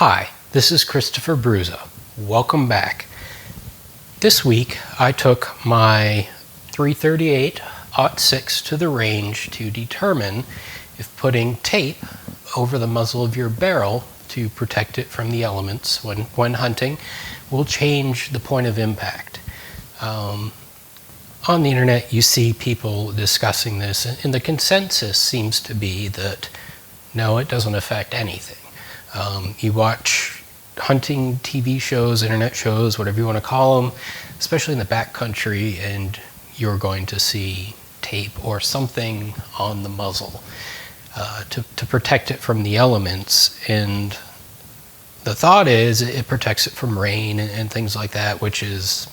Hi, this is Christopher Bruza. Welcome back. This week I took my 338-06 to the range to determine if putting tape over the muzzle of your barrel to protect it from the elements when hunting will change the point of impact. On the internet you see people discussing this, and the consensus seems to be that no, it doesn't affect anything. You watch hunting TV shows, internet shows, whatever you want to call them, especially in the backcountry, and you're going to see tape or something on the muzzle to protect it from the elements. And the thought is it protects it from rain and things like that, which is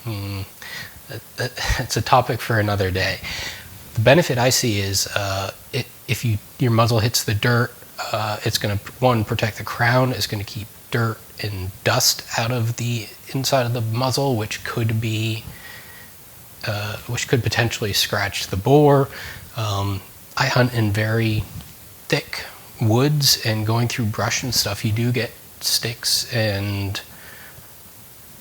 it's a topic for another day. The benefit I see is if your muzzle hits the dirt, it's going to, one, protect the crown. It's going to keep dirt and dust out of the inside of the muzzle, which could potentially scratch the bore. I hunt in very thick woods, and going through brush and stuff, you do get sticks and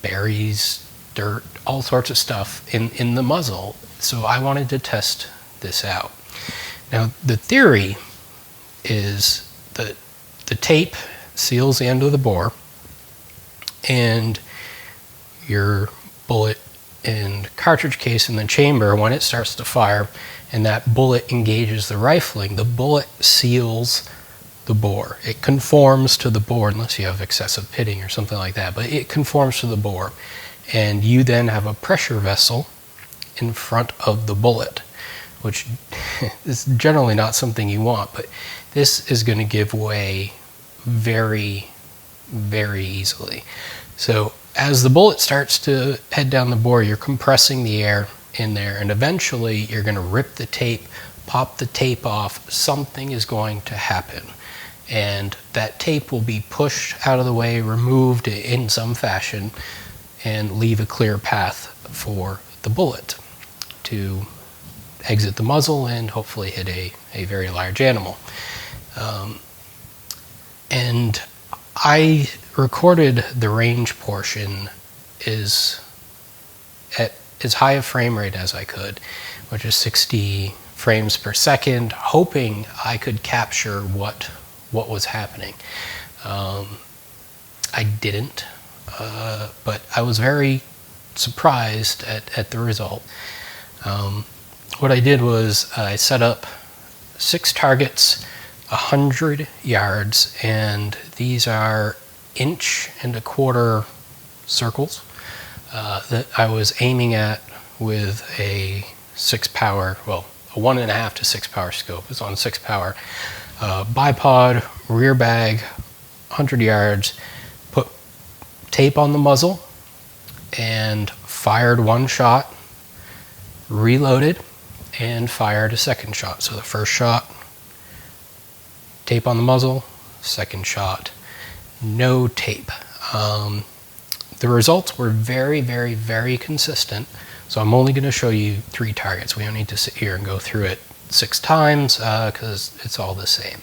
berries, dirt, all sorts of stuff in the muzzle. So I wanted to test this out. Now, the theory is that the tape seals the end of the bore, and your bullet and cartridge case in the chamber, when it starts to fire and that bullet engages the rifling, the bullet seals the bore. It conforms to the bore, unless you have excessive pitting or something like that, but it conforms to the bore. And you then have a pressure vessel in front of the bullet, which is generally not something you want, but this is going to give way very, very easily. So as the bullet starts to head down the bore, you're compressing the air in there, and eventually you're going to rip the tape, pop the tape off. Something is going to happen, and that tape will be pushed out of the way, removed in some fashion, and leave a clear path for the bullet to exit the muzzle and hopefully hit a very large animal. And I recorded the range portion is at as high a frame rate as I could, which is 60 frames per second, hoping I could capture what was happening. I didn't, but I was very surprised at the result. What I did was I set up 6 targets, 100 yards, and these are 1.25" circles that I was aiming at with a 6-power, well, a 1.5 to 6-power scope. It's on 6-power. Bipod, rear bag, 100 yards, put tape on the muzzle, and fired 1 shot, reloaded, and fired a 2nd shot. So the first shot, tape on the muzzle, 2nd shot, no tape. The results were very, very, very consistent. So I'm only going to show you 3 targets. We don't need to sit here and go through it 6 times because it's all the same.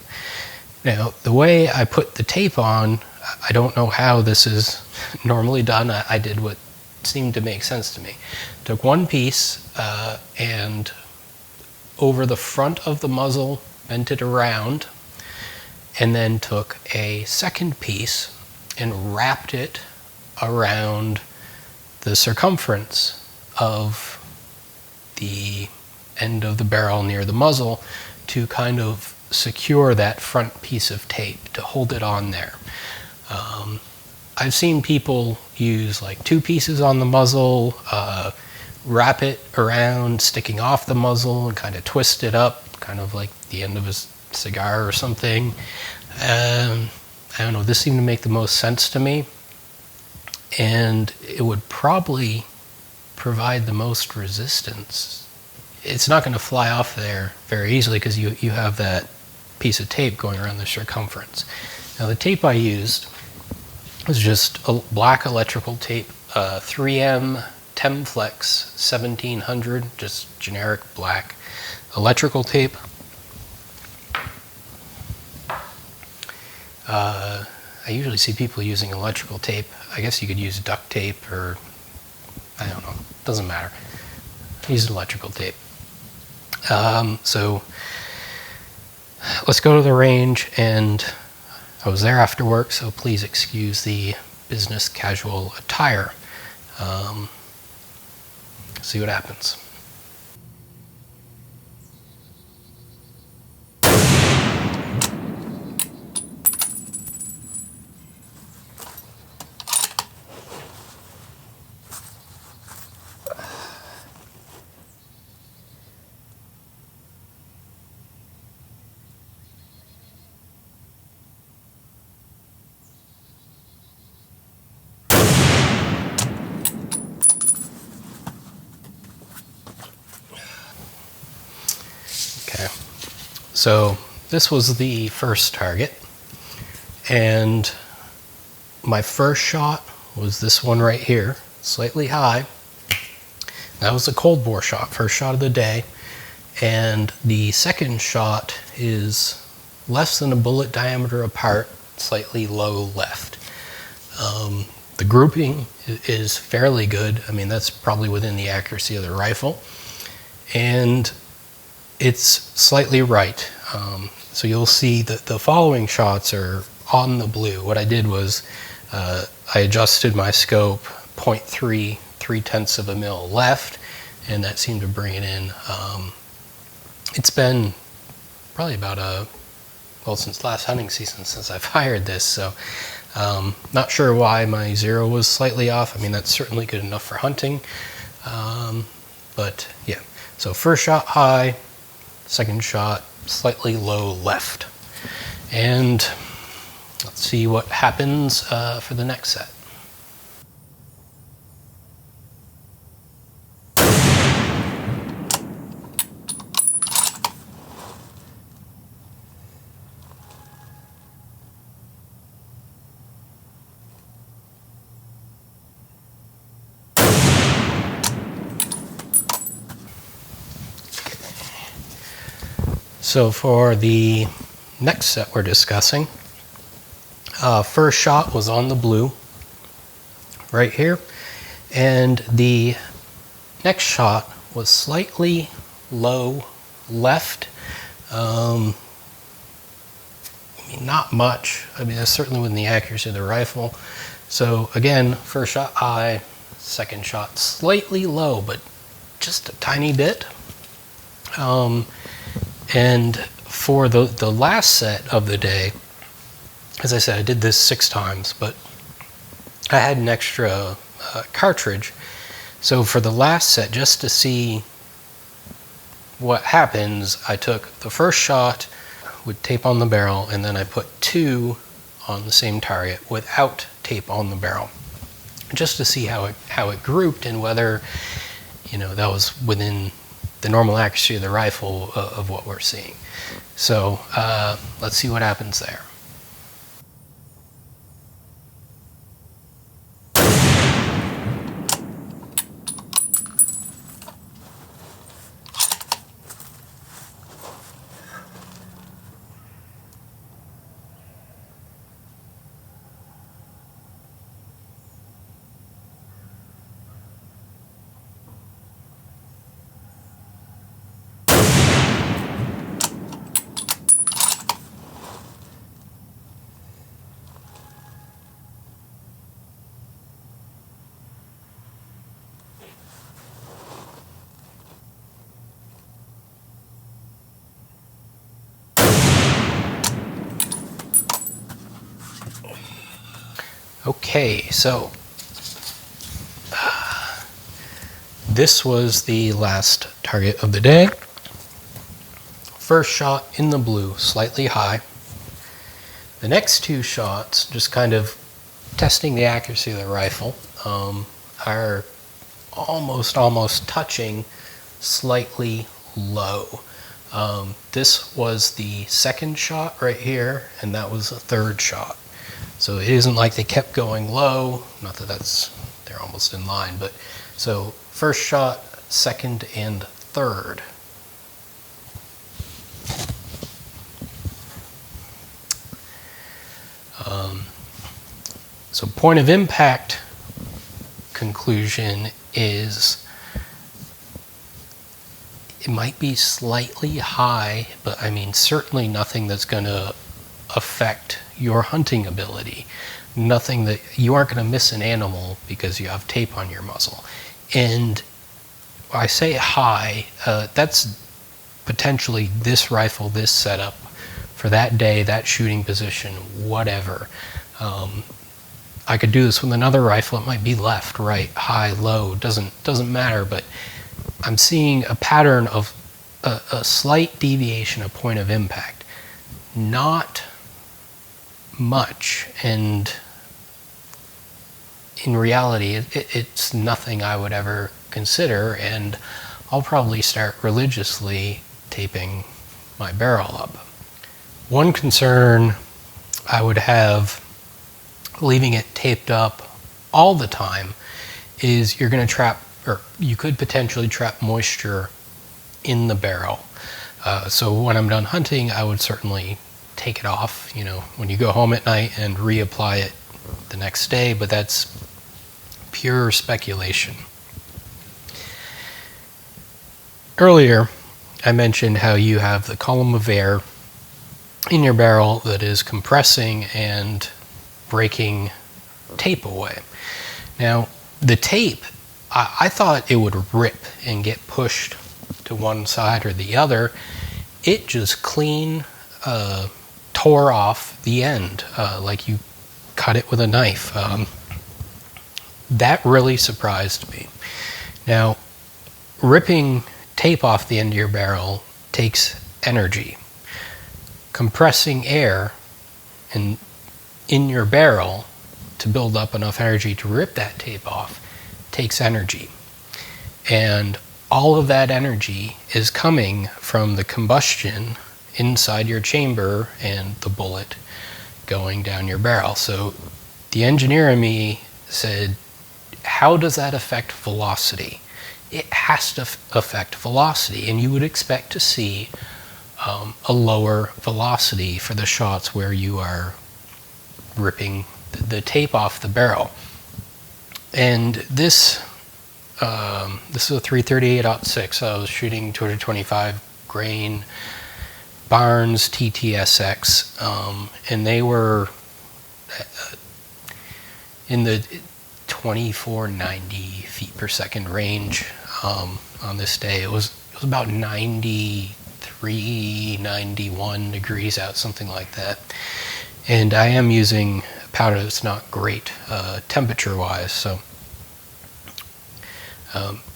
Now, the way I put the tape on, I don't know how this is normally done. I did what seemed to make sense to me. Took 1 piece and over the front of the muzzle, bent it around, and then took a 2nd piece and wrapped it around the circumference of the end of the barrel near the muzzle to kind of secure that front piece of tape to hold it on there. I've seen people use like 2 pieces on the muzzle, wrap it around, sticking off the muzzle, and kind of twist it up, kind of like the end of a cigar or something. I don't know, this seemed to make the most sense to me, and it would probably provide the most resistance. It's not going to fly off there very easily because you have that piece of tape going around the circumference. Now, the tape I used was just a black electrical tape, 3M Temflex 1700, just generic black electrical tape. I I usually see people using electrical tape. I guess you could use duct tape, or I don't know, doesn't matter. I used electrical tape. So let's go to the range, and I was there after work, so please excuse the business casual attire. See what happens. Okay, so this was the first target, and my first shot was this one right here, slightly high. That was a cold bore shot, first shot of the day, and the second shot is less than a bullet diameter apart, slightly low left. The grouping is fairly good. I mean, that's probably within the accuracy of the rifle, and it's slightly right. So you'll see that the following shots are on the blue. What I did was I adjusted my scope 0.3, 3/10 of a mil left, and that seemed to bring it in. It's been probably about since last hunting season since I fired this, so not sure why my zero was slightly off. I mean, that's certainly good enough for hunting, but yeah. So first shot high, second shot slightly low left, and let's see what happens for the next set. So for the next set we're discussing, first shot was on the blue right here, and the next shot was slightly low left. I mean, not much. I mean, that's certainly within the accuracy of the rifle. So again, first shot high, second shot slightly low, but just a tiny bit. And for the last set of the day, as I said, I did this 6 times, but I had an extra cartridge. So for the last set, just to see what happens, I took the first shot with tape on the barrel, and then I put 2 on the same target without tape on the barrel, just to see how it grouped and whether, you know, that was within the normal accuracy of the rifle of what we're seeing. So let's see what happens there. Okay, so this was the last target of the day. First shot in the blue, slightly high. The next 2 shots, just kind of testing the accuracy of the rifle, are almost touching, slightly low. This was the second shot right here, and that was the third shot. So it isn't like they kept going low, not that they're almost in line, but so first shot, second, and third. So point of impact conclusion is it might be slightly high, but I mean certainly nothing that's going to affect your hunting ability. Nothing that you aren't going to miss an animal because you have tape on your muzzle. And I say high, that's potentially this rifle, this setup for that day, that shooting position, whatever. I could do this with another rifle. It might be left, right, high, low, doesn't matter. But I'm seeing a pattern of a slight deviation of point of impact, not much. And in reality, it's nothing I would ever consider, and I'll probably start religiously taping my barrel up. One concern I would have leaving it taped up all the time is you're going to trap, or you could potentially trap moisture in the barrel. So when I'm done hunting, I would certainly take it off, when you go home at night, and reapply it the next day, but that's pure speculation. Earlier, I mentioned how you have the column of air in your barrel that is compressing and breaking tape away. Now, the tape, I thought it would rip and get pushed to one side or the other. It just clean tore off the end, like you cut it with a knife. That really surprised me. Now, ripping tape off the end of your barrel takes energy. Compressing air in your barrel to build up enough energy to rip that tape off takes energy. And all of that energy is coming from the combustion inside your chamber and the bullet going down your barrel. So the engineer in me said, how does that affect velocity? It has to affect velocity, and you would expect to see a lower velocity for the shots where you are ripping the tape off the barrel. And this is a 338-06. I was shooting 225 grain Barnes TTSX, and they were in the 2490 feet per second range on this day. It was about 93, 91 degrees out, something like that. And I am using a powder that's not great temperature-wise, so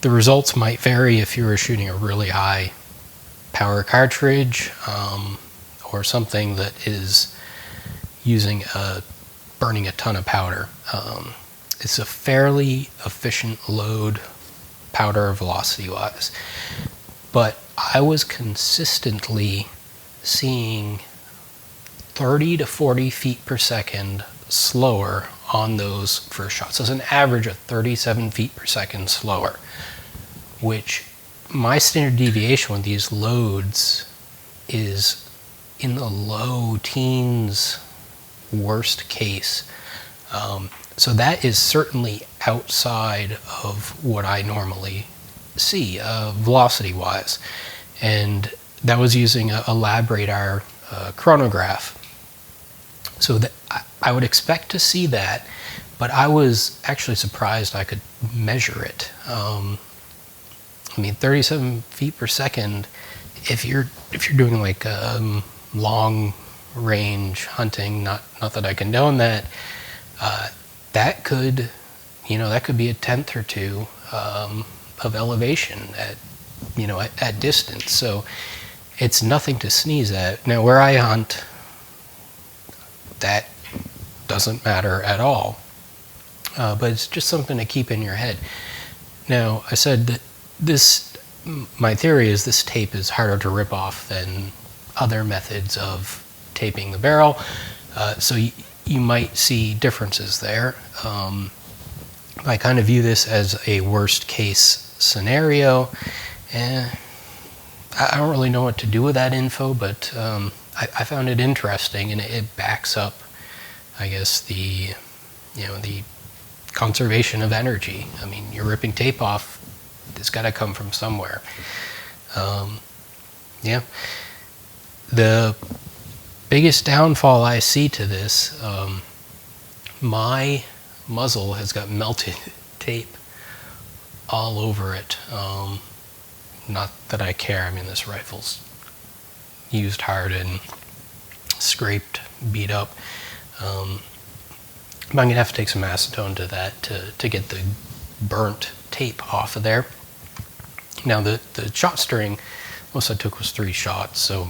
the results might vary if you were shooting a really high power cartridge or something that is burning a ton of powder. It's a fairly efficient load powder velocity-wise, but I was consistently seeing 30 to 40 feet per second slower on those first shots. So it's an average of 37 feet per second slower, which my standard deviation with these loads is in the low teens, worst case. So that is certainly outside of what I normally see velocity-wise. And that was using a lab radar chronograph. So that I would expect to see that, but I was actually surprised I could measure it. 37 feet per second, if you're doing like long range hunting, not that I condone that, that could be a tenth or two of elevation at distance. So it's nothing to sneeze at. Now, where I hunt, that doesn't matter at all. But it's just something to keep in your head. Now, I said that my theory is this tape is harder to rip off than other methods of taping the barrel. So you might see differences there. I kind of view this as a worst case scenario. I don't really know what to do with that info, but I found it interesting, and it backs up, I guess, the the conservation of energy. I mean, you're ripping tape off, it's got to come from somewhere. Yeah. The biggest downfall I see to this, my muzzle has got melted tape all over it. Not that I care. I mean, this rifle's used hard and scraped, beat up. I'm going to have to take some acetone to that to get the burnt tape off of there. Now, the shot stirring, most I took was 3 shots, so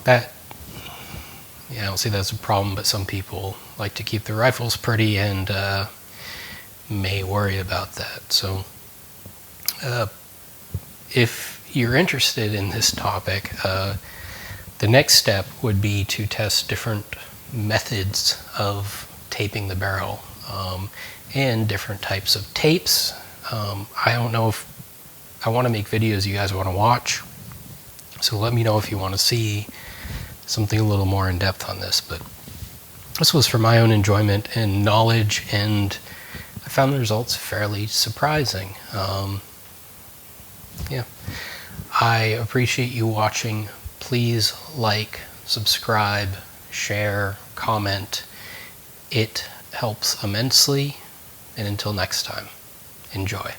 that, I don't see that's a problem, but some people like to keep their rifles pretty and may worry about that. So if you're interested in this topic, the next step would be to test different methods of taping the barrel and different types of tapes. I don't know if I want to make videos you guys want to watch, so let me know if you want to see something a little more in depth on this. But this was for my own enjoyment and knowledge, and I found the results fairly surprising. Yeah, I appreciate you watching. Please like, subscribe, share, comment. It helps immensely. And until next time, enjoy.